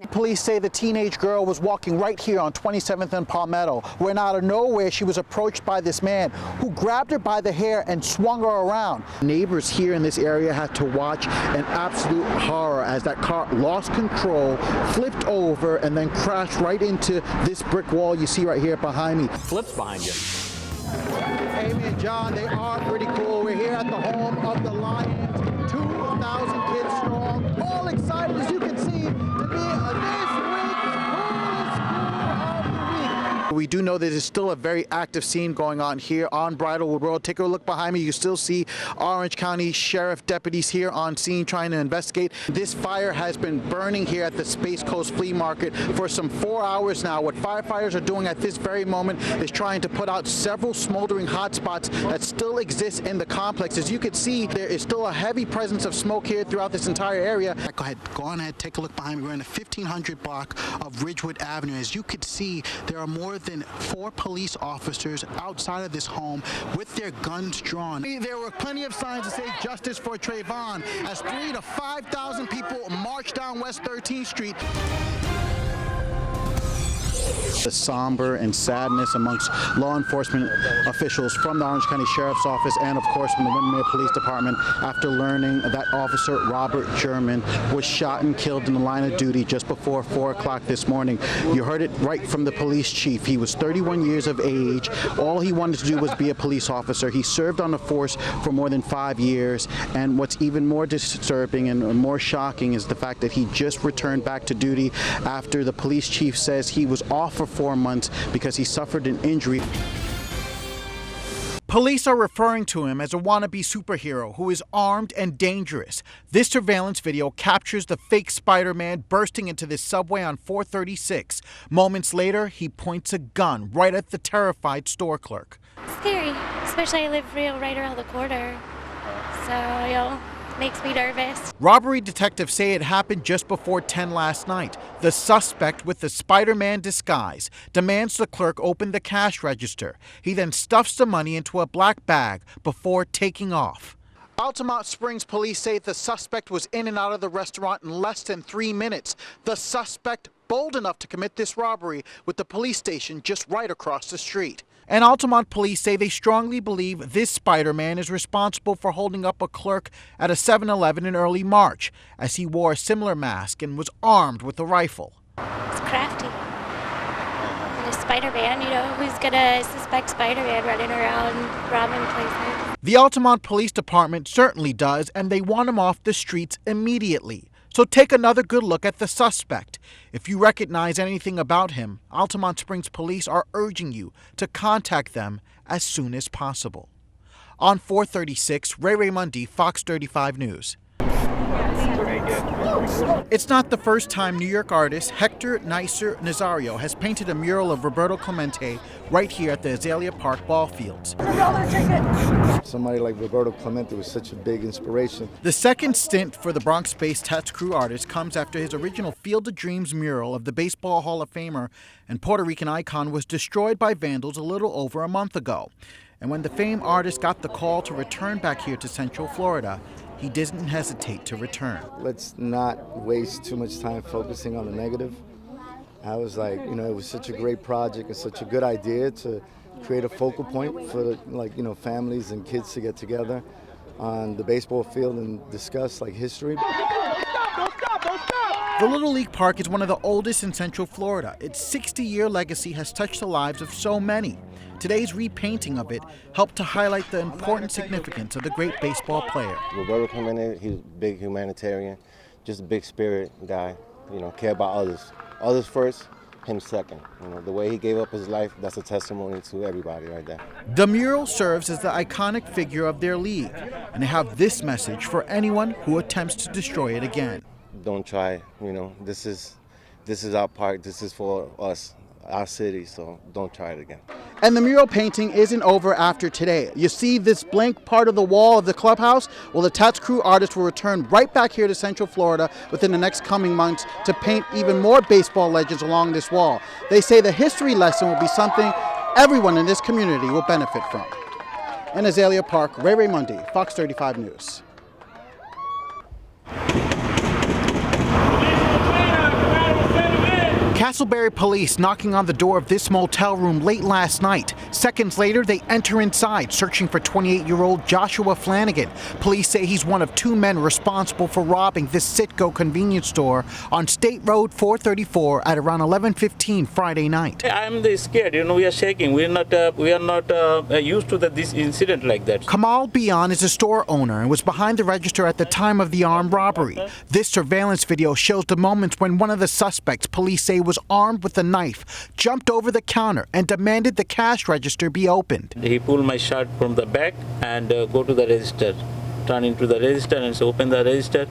Police say the teenage girl was walking right here on 27th and Palmetto, when out of nowhere she was approached by this man who grabbed her by the hair and swung her around. Neighbors here in this area had to watch an absolute horror as that car lost control, flipped over, and then crashed right into this brick wall you see right here behind me. Flips behind you. Amy and John, they are pretty cool. We're here at the home of the Lions, 2,000 kids strong, all excited as you can see to be this week's coolest school of the week. We do know that there's still a very active scene going on here on Bridlewood Road. Take a look behind me. You still see Orange County Sheriff deputies here on scene trying to investigate. This fire has been burning here at the Space Coast Flea Market for some 4 hours now. What firefighters are doing at this very moment is trying to put out several smoldering hot spots that still exist in the complex. As you can see, there is still a heavy presence of smoke here throughout this entire area. Go on ahead, take a look behind me. We're in the 1500 block of Ridgewood Avenue. As you can see, there are more than 4 police officers outside of this home with their guns drawn. There were plenty of signs to say justice for Trayvon as 3,000 to 5,000 people marched down West 13th Street. The somber and sadness amongst law enforcement officials from the Orange County Sheriff's Office and, of course, from the Windermere Police Department after learning that Officer Robert German was shot and killed in the line of duty just before 4 o'clock this morning. You heard it right from the police chief. He was 31 years of age. All he wanted to do was be a police officer. He served on the force for more than 5 years. And what's even more disturbing and more shocking is the fact that he just returned back to duty after the police chief says he was off for 4 months because he suffered an injury. Police are referring to him as a wannabe superhero who is armed and dangerous. This surveillance video captures the fake Spider-Man bursting into this subway on 436. Moments later, he points a gun right at the terrified store clerk. Scary, especially I live right around the corner, so makes me nervous. Robbery detectives say it happened just before 10 last night. The suspect, with the Spider-Man disguise, demands the clerk open the cash register. He then stuffs the money into a black bag before taking off. Altamont Springs police say the suspect was in and out of the restaurant in less than 3 minutes. The suspect bold enough to commit this robbery with the police station just right across the street. And Altamont police say they strongly believe this Spider-Man is responsible for holding up a clerk at a 7-Eleven in early March, as he wore a similar mask and was armed with a rifle. It's crafty. And a Spider-Man, who's gonna suspect Spider-Man running around robbing places? The Altamont Police Department certainly does, and they want him off the streets immediately. So take another good look at the suspect. If you recognize anything about him, Altamont Springs police are urging you to contact them as soon as possible. On 436, Ray Mundy, Fox 35 News. It's not the first time New York artist Hector Neisser Nazario has painted a mural of Roberto Clemente right here at the Azalea Park ball fields. Somebody like Roberto Clemente was such a big inspiration. The second stint for the Bronx-based Tats Crew artist comes after his original Field of Dreams mural of the Baseball Hall of Famer and Puerto Rican icon was destroyed by vandals a little over a month ago. And when the famed artist got the call to return back here to Central Florida, he didn't hesitate to return. Let's not waste too much time focusing on the negative. I was like, it was such a great project and such a good idea to create a focal point for families and kids to get together on the baseball field and discuss history. The Little League Park is one of the oldest in Central Florida. Its 60-year legacy has touched the lives of so many. Today's repainting of it helped to highlight the important significance of the great baseball player. Roberto Clemente, he was a big humanitarian, just a big spirit guy, care about others. Others first, him second. The way he gave up his life, that's a testimony to everybody right there. The mural serves as the iconic figure of their league, and they have this message for anyone who attempts to destroy it again. Don't try, this is our park, this is for us, our city, so don't try it again. And the mural painting isn't over after today. You see this blank part of the wall of the clubhouse? Well, the Tats Crew artists will return right back here to Central Florida within the next coming months to paint even more baseball legends along this wall. They say the history lesson will be something everyone in this community will benefit from. In Azalea Park, Ray Mundy, Fox 35 News. Castleberry police knocking on the door of this motel room late last night. Seconds later, they enter inside, searching for 28-year-old Joshua Flanagan. Police say he's one of two men responsible for robbing this Citgo convenience store on State Road 434 at around 11:15 Friday night. I'm scared. We are shaking. We are not used to this incident like that. Kamal Bian is a store owner and was behind the register at the time of the armed robbery. This surveillance video shows the moments when one of the suspects, police say was armed with a knife, jumped over the counter and demanded the cash register be opened. He pulled my shirt from the back and go to the register, turn into the register and say, open the register.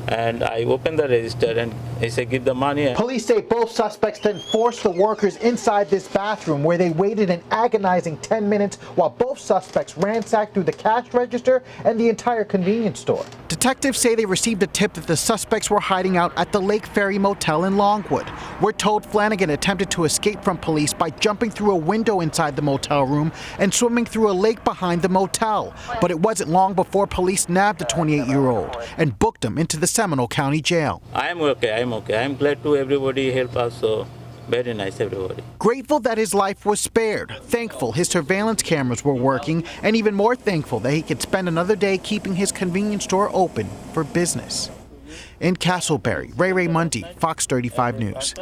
And I opened the register and he said, give the money. Police say both suspects then forced the workers inside this bathroom where they waited an agonizing 10 minutes while both suspects ransacked through the cash register and the entire convenience store. Detectives say they received a tip that the suspects were hiding out at the Lake Ferry Motel in Longwood. We're told Flanagan attempted to escape from police by jumping through a window inside the motel room and swimming through a lake behind the motel. But it wasn't long before police nabbed the 28-year-old and booked him into the Seminole County Jail. I'm okay. I'm glad to everybody help us. So very nice, everybody. Grateful that his life was spared, thankful his surveillance cameras were working, and even more thankful that he could spend another day keeping his convenience store open for business. In Castleberry, Ray Mundy, Fox 35 News.